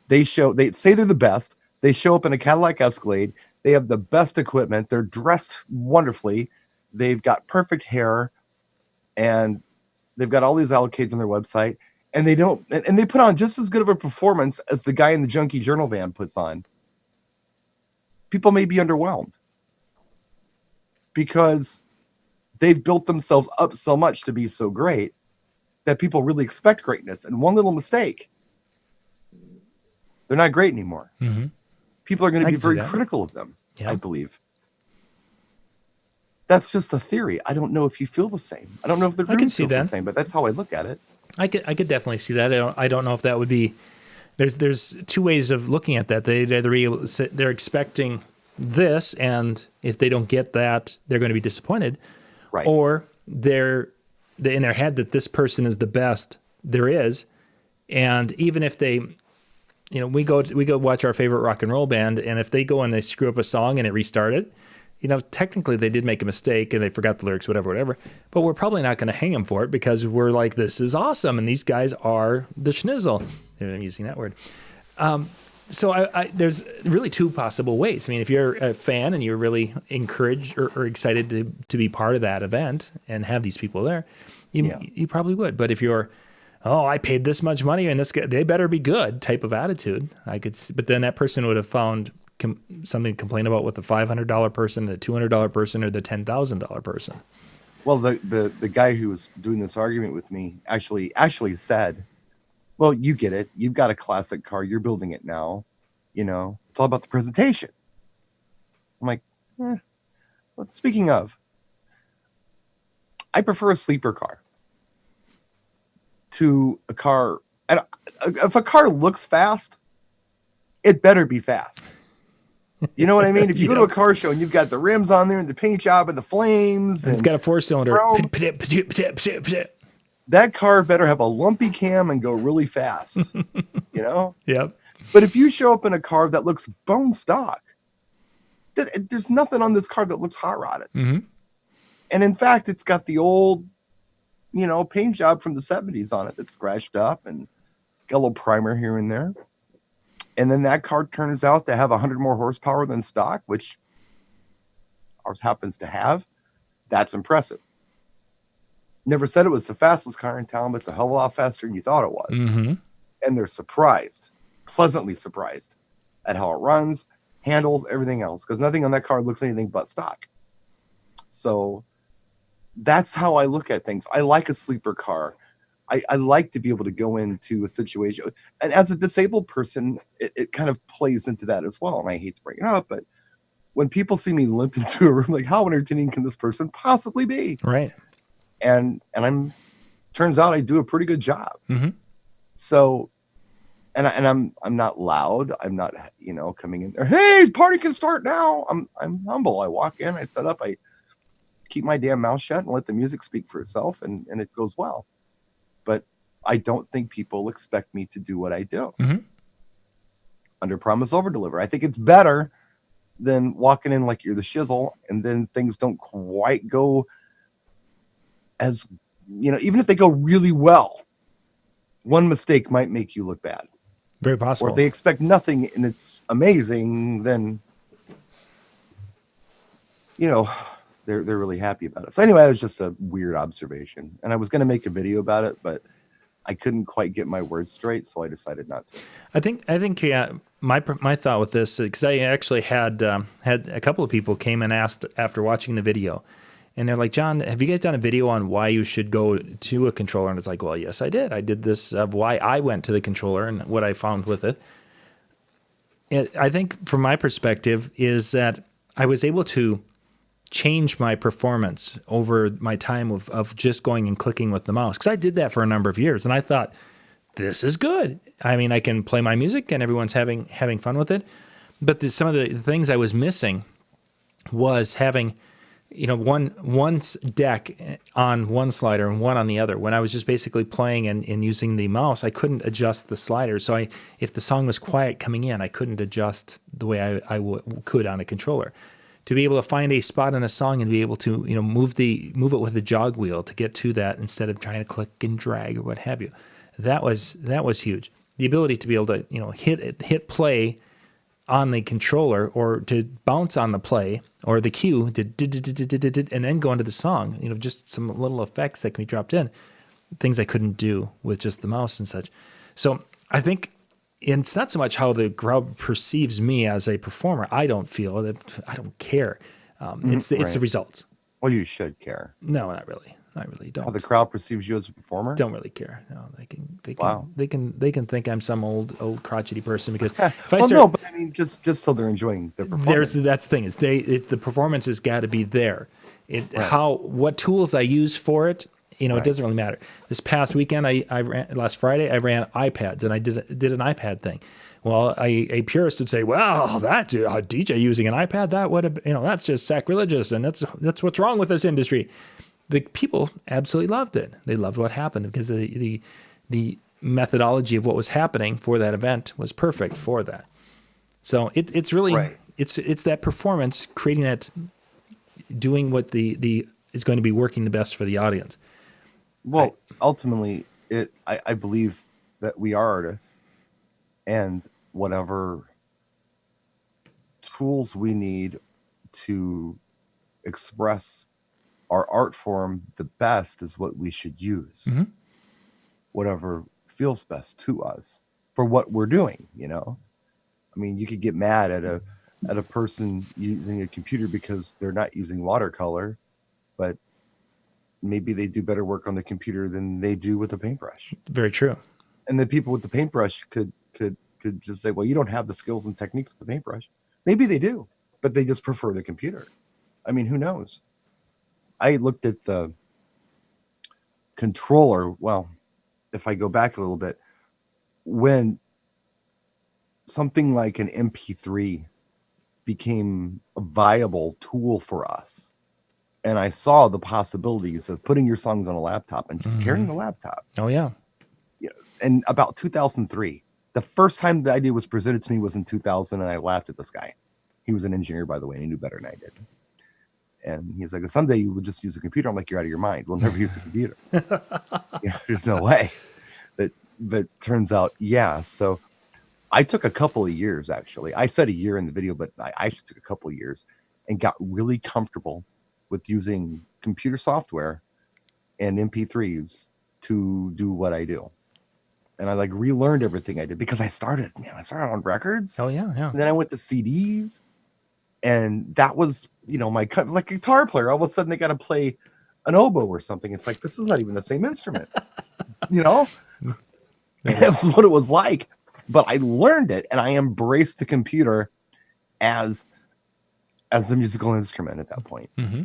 they say they're the best. They show up in a Cadillac Escalade. They have the best equipment. They're dressed wonderfully. They've got perfect hair, and they've got all these allocates on their website, and they put on just as good of a performance as the guy in the Junkie Journal van puts on. People may be underwhelmed because they've built themselves up so much to be so great that people really expect greatness. And one little mistake, they're not great anymore.
Mm-hmm.
People are going to be very critical of them, I believe. That's just a theory. I don't know if you feel the same. I don't know if the room feels the same, but that's how I look at it.
I could definitely see that. I don't know if that would be. There's two ways of looking at that. They're expecting this, and if they don't get that, they're going to be disappointed.
Right.
Or they're in their head that this person is the best there is, and even if they, we go watch our favorite rock and roll band, and if they go and they screw up a song and it restarted, technically they did make a mistake and they forgot the lyrics, whatever. But we're probably not going to hang them for it because we're like, this is awesome, and these guys are the schnizzle. I'm using that word. So there's really two possible ways. I mean, if you're a fan and you're really encouraged or excited to be part of that event and have these people there, you probably would. But if you're, I paid this much money and this guy, they better be good type of attitude, I could see. But then that person would have found something to complain about with the $500 person, the $200 person, or the $10,000 person.
Well, the guy who was doing this argument with me actually said, well, you get it. You've got a classic car. You're building it now. It's all about the presentation. I'm like, well, speaking of, I prefer a sleeper car to a car. And if a car looks fast, it better be fast. You know what I mean? If you go to a car show and you've got the rims on there and the paint job and the flames, and
it's got a 4-cylinder.
That car better have a lumpy cam and go really fast.
Yep.
But if you show up in a car that looks bone stock, there's nothing on this car that looks hot rodded.
Mm-hmm.
And in fact, it's got the old, paint job from the 70s on it that's scratched up and got a little primer here and there. And then that car turns out to have 100 more horsepower than stock, which ours happens to have. That's impressive. Never said it was the fastest car in town, but it's a hell of a lot faster than you thought it was.
Mm-hmm.
And they're pleasantly surprised at how it runs, handles, everything else, because nothing on that car looks anything but stock. So that's how I look at things. I like a sleeper car. I like to be able to go into a situation. And as a disabled person, it kind of plays into that as well. And I hate to bring it up, but when people see me limp into a room, like, how entertaining can this person possibly be?
Right.
And turns out I do a pretty good job.
Mm-hmm.
So, and I'm not loud. I'm not, coming in there, hey, party can start now. I'm humble. I walk in, I set up, I keep my damn mouth shut and let the music speak for itself, and it goes well. But I don't think people expect me to do what I do.
Mm-hmm.
Under promise, over deliver. I think it's better than walking in like you're the shizzle, and then things don't quite go as, even if they go really well, one mistake might make you look bad.
Very possible.
Or if they expect nothing and it's amazing, then, they're really happy about it. So anyway, it was just a weird observation, and I was going to make a video about it, but I couldn't quite get my words straight, so I decided not to.
I think yeah. My thought with this, because I actually had a couple of people came and asked after watching the video, and they're like, John, have you guys done a video on why you should go to a controller? And it's like, well, yes, I did. I did this of why I went to the controller and what I found with it. I think from my perspective is that I was able to change my performance over my time of just going and clicking with the mouse, because I did that for a number of years, and I thought, this is good. I mean, I can play my music and everyone's having fun with it. But some of the things I was missing was having, one deck on one slider and one on the other. When I was just basically playing and using the mouse, I couldn't adjust the sliders. So if the song was quiet coming in, I couldn't adjust the way I could on a controller. To be able to find a spot in a song and be able to, move it with the jog wheel to get to that instead of trying to click and drag or what have you. That was huge. The ability to be able to, hit play on the controller or to bounce on the play or the cue and then go into the song, just some little effects that can be dropped in, things I couldn't do with just the mouse and such. So I think it's not so much how the crowd perceives me as a performer. I don't feel that. I don't care. It's the results.
Well, you should care.
No, not really. Not really. Don't.
How the crowd perceives you as a performer?
Don't really care. No, they can.
Wow.
They can think I'm some old crotchety person because if
no, but I mean, just so they're enjoying the performance.
That's the thing is the performance has got to be there. What tools I use for it, it doesn't really matter. This past weekend, last Friday, I ran iPads and I did an iPad thing. Well, a purist would say, "Well, that a DJ using an iPad, that would have, that's just sacrilegious, and that's what's wrong with this industry." The people absolutely loved it. They loved what happened because the methodology of what was happening for that event was perfect for that. So it's really it's that performance, creating that, doing what the is going to be working the best for the audience.
Well, ultimately, I believe that we are artists, and whatever tools we need to express our art form the best is what we should use.
Mm-hmm.
Whatever feels best to us for what we're doing, I mean, you could get mad at a person using a computer because they're not using watercolor, but maybe they do better work on the computer than they do with a paintbrush.
Very true.
And the people with the paintbrush could just say, well, you don't have the skills and techniques with the paintbrush. Maybe they do, but they just prefer the computer. I mean, who knows? I looked at the controller. Well, if I go back a little bit, when something like an MP3 became a viable tool for us, and I saw the possibilities of putting your songs on a laptop and just carrying the laptop.
Oh, yeah.
And about 2003, the first time the idea was presented to me was in 2000, and I laughed at this guy. He was an engineer, by the way, and he knew better than I did. And he's like, someday you will just use a computer. I'm like, you're out of your mind. We'll never use a computer. There's no way. But turns out, yeah. So I took a couple of years, actually. I said a year in the video, but I actually took a couple of years and got really comfortable with using computer software and MP3s to do what I do. And I relearned everything I did because I started on records.
Oh, yeah, yeah.
And then I went to CDs. And that was, my like a guitar player. All of a sudden, they got to play an oboe or something. It's like, this is not even the same instrument, That's what it was like. But I learned it, and I embraced the computer as a musical instrument at that point.
Mm-hmm.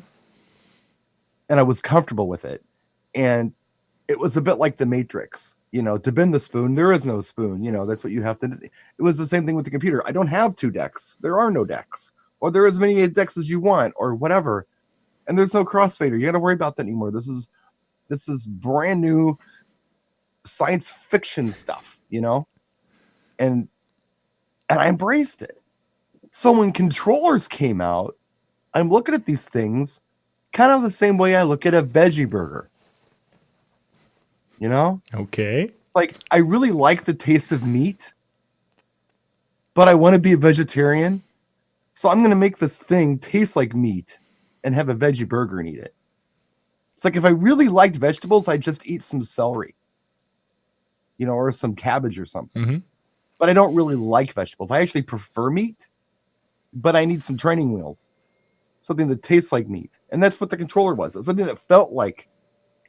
And I was comfortable with it. And it was a bit like the Matrix. To bend the spoon, there is no spoon. That's what you have to do. It was the same thing with the computer. I don't have two decks. There are no decks. Or there are as many decks as you want, or whatever. And there's no crossfader. You got to worry about that anymore. This is brand new science fiction stuff, And I embraced it. So when controllers came out, I'm looking at these things kind of the same way I look at a veggie burger.
Okay.
Like, I really like the taste of meat, but I want to be a vegetarian. So I'm going to make this thing taste like meat and have a veggie burger and eat it. It's like if I really liked vegetables, I'd just eat some celery, or some cabbage or something.
Mm-hmm.
But I don't really like vegetables. I actually prefer meat, but I need some training wheels, something that tastes like meat. And that's what the controller was. It was something that felt like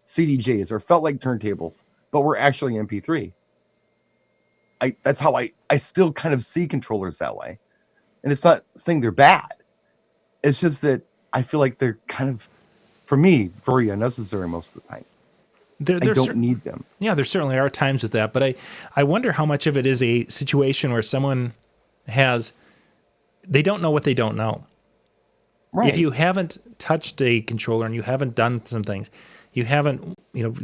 CDJs or felt like turntables, but were actually MP3. That's how I still kind of see controllers that way. And it's not saying they're bad. It's just that I feel like they're kind of, for me, very unnecessary most of the time.
There,
I don't need them.
Yeah, there certainly are times with that, but I wonder how much of it is a situation where someone they don't know what they don't know.
Right.
If you haven't touched a controller and you haven't done some things, you haven't,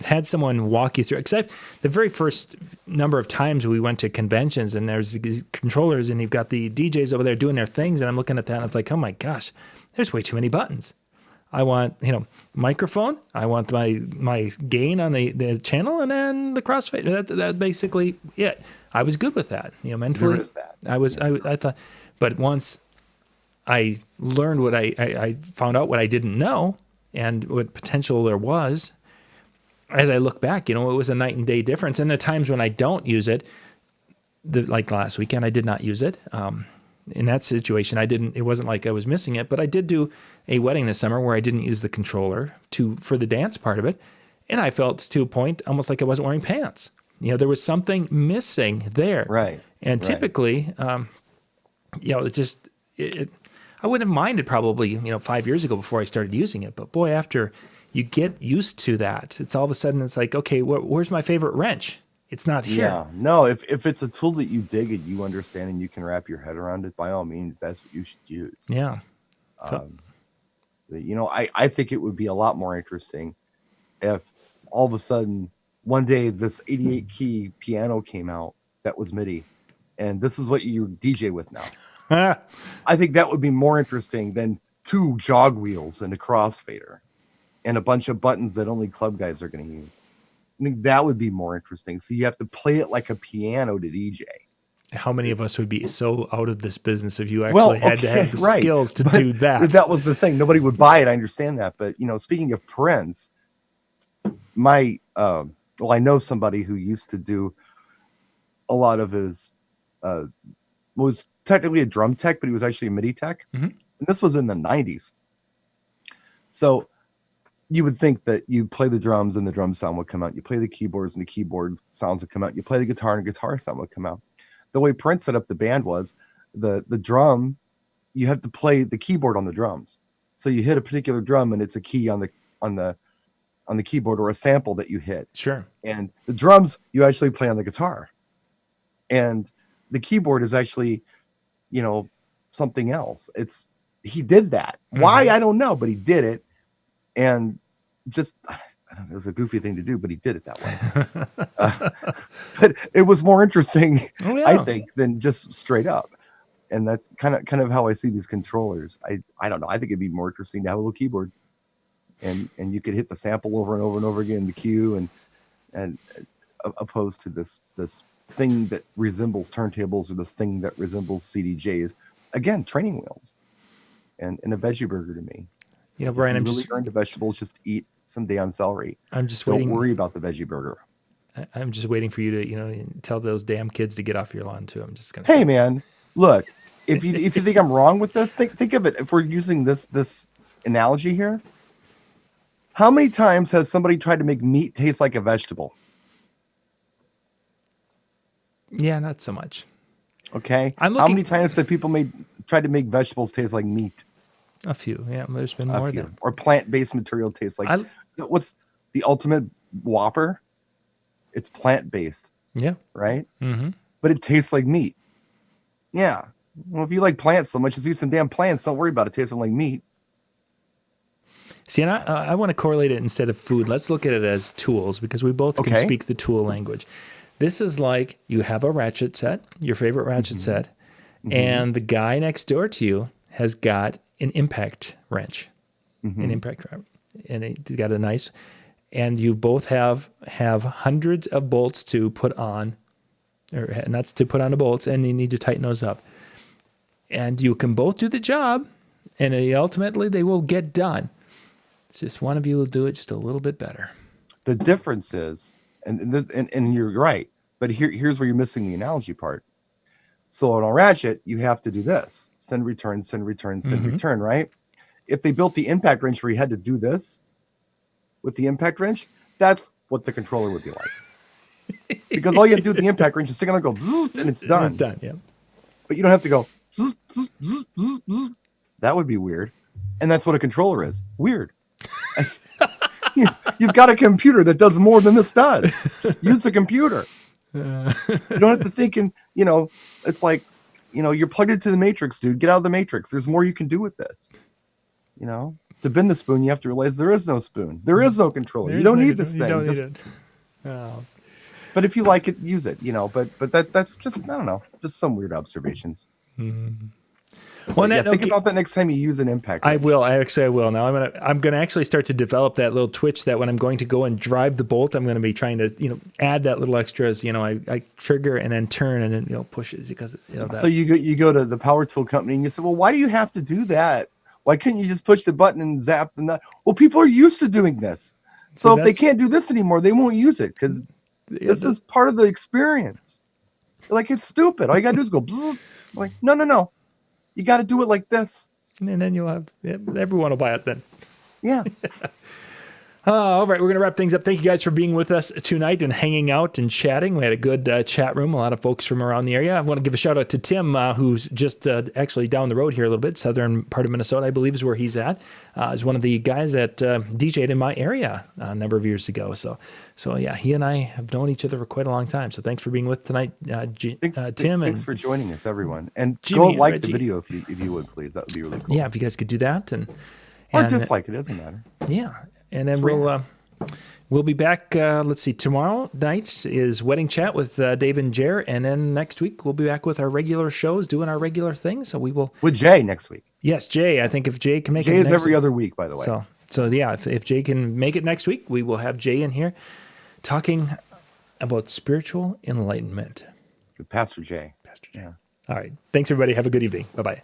had someone walk you through. Because the very first number of times we went to conventions and there's these controllers and you've got the DJs over there doing their things, and I'm looking at that and it's like, oh my gosh, there's way too many buttons. I want, microphone. I want my gain on the channel, and then the crossfade. That's basically it. I was good with that. Mentally,
There is that.
I thought, but once I learned what I found out what I didn't know and what potential there was, as I look back, it was a night and day difference. And the times when I don't use it, like last weekend, I did not use it. In that situation, it wasn't like I was missing it, but I did do a wedding this summer where I didn't use the controller for the dance part of it. And I felt to a point almost like I wasn't wearing pants. There was something missing there.
Right.
And typically, I wouldn't have minded probably, 5 years ago before I started using it. But boy, after you get used to that, it's all of a sudden it's like, okay, where's my favorite wrench? It's not here.
Yeah. No, if it's a tool that you dig and you understand and you can wrap your head around it, by all means, that's what you should use.
Yeah.
I think it would be a lot more interesting if all of a sudden one day this 88 key piano came out that was MIDI, and this is what you DJ with now. I think that would be more interesting than 2 jog wheels and a crossfader and a bunch of buttons that only club guys are going to use. I think that would be more interesting. So you have to play it like a piano to DJ.
How many of us would be so out of this business if you actually had to have the skills to do that?
That was the thing. Nobody would buy it. I understand that. But, speaking of Prince, I know somebody who used to do a lot of his, was technically a drum tech, but he was actually a MIDI tech.
Mm-hmm.
And this was in the 90s. So you would think that you play the drums and the drum sound would come out. You play the keyboards and the keyboard sounds would come out. You play the guitar and guitar sound would come out. The way Prince set up the band was the drum, you have to play the keyboard on the drums. So you hit a particular drum and it's a key on the keyboard or a sample that you hit.
Sure.
And the drums you actually play on the guitar. And the keyboard is actually, something else. He did that. Mm-hmm. Why? I don't know, but he did it. And just, I don't know, it was a goofy thing to do, but he did it that way. But it was more interesting, I think, than just straight up. And that's kind of how I see these controllers. I don't know. I think it'd be more interesting to have a little keyboard, and you could hit the sample over and over and over again in the queue, and opposed to this thing that resembles turntables or this thing that resembles CDJs. Again, training wheels, and a veggie burger to me.
Brian,
I'm really into vegetables. Just eat some damn celery.
I'm just
Don't
waiting.
worry about the veggie burger.
I'm just waiting for you to, tell those damn kids to get off your lawn too. I'm just gonna.
Hey, man, look. If you think I'm wrong with this, think of it. If we're using this analogy here, how many times has somebody tried to make meat taste like a vegetable?
Yeah, not so much.
Okay. How many times have people tried to make vegetables taste like meat?
A few. Yeah, there's been more than.
Or plant-based material tastes like. What's the ultimate Whopper? It's plant-based.
Yeah.
Right?
Mm-hmm.
But it tastes like meat. Yeah. Well, if you like plants so much, just eat some damn plants. Don't worry about it tasting like meat.
See, and I want to correlate it instead of food. Let's look at it as tools, because we both can speak the tool language. This is like you have a ratchet set, your favorite ratchet set, and the guy next door to you has got an impact wrench, an impact wrench, and he's got a nice, and you both have hundreds of bolts to put on, or nuts to put on the bolts, and you need to tighten those up. And you can both do the job, and ultimately they will get done. It's just one of you will do it just a little bit better.
The difference is, and you're right, but here's where you're missing the analogy part. So on a ratchet, you have to do this: send, return, send, return, send, return. Right? If they built the impact wrench where you had to do this with the impact wrench, that's what the controller would be like. Because all you have to do with the impact wrench is stick on there, go, and it's done.
It's done. Yeah.
But you don't have to go. That would be weird, and that's what a controller is. Weird. You've got a computer that does more than this does. Use the computer. You don't have to think it's like, you're plugged into the matrix, dude. Get out of the matrix. There's more you can do with this. To bend the spoon, you have to realize there is no spoon. There is no controller. You don't need this thing.
You don't need it. Oh.
But if you like it, use it, but that's just, I don't know, just some weird observations.
Well,
think about that next time you use an impact.
I will. I will. Now I'm gonna actually start to develop that little twitch that when I'm going to go and drive the bolt, I'm going to be trying to add that little extras. I trigger and then turn and then pushes because that.
So you go to the power tool company and you say, well, why do you have to do that? Why couldn't you just push the button and zap and that? Well, people are used to doing this. So if they can't do this anymore, they won't use it because this is part of the experience. They're like, it's stupid. All you gotta do is go. Bzz. I'm like, no. You got to do it like this.
And then you'll have, everyone will buy it then.
Yeah.
All right, we're going to wrap things up. Thank you guys for being with us tonight and hanging out and chatting. We had a good chat room, a lot of folks from around the area. I want to give a shout out to Tim, who's just actually down the road here a little bit, southern part of Minnesota, I believe is where he's at. He's one of the guys that DJ'd in my area a number of years ago. So yeah, he and I have known each other for quite a long time. So thanks for being with tonight, Tim.
Thanks for joining us, everyone. And
Jimmy
go
and
like
Reggie.
the video if you would, please. That would be really cool.
Yeah, if you guys could do that.
Or just like it, doesn't matter.
Yeah. And then we'll be back. Let's see. Tomorrow night is Wedding Chat with Dave and Jer, and then next week we'll be back with our regular shows, doing our regular thing. So we will
with Jay next week.
Yes, Jay. I think if Jay can make it,
Jay is
next
every
week,
other week, by the way.
So yeah, if Jay can make it next week, we will have Jay in here talking about spiritual enlightenment.
Pastor Jay.
Yeah. All right. Thanks, everybody. Have a good evening. Bye bye.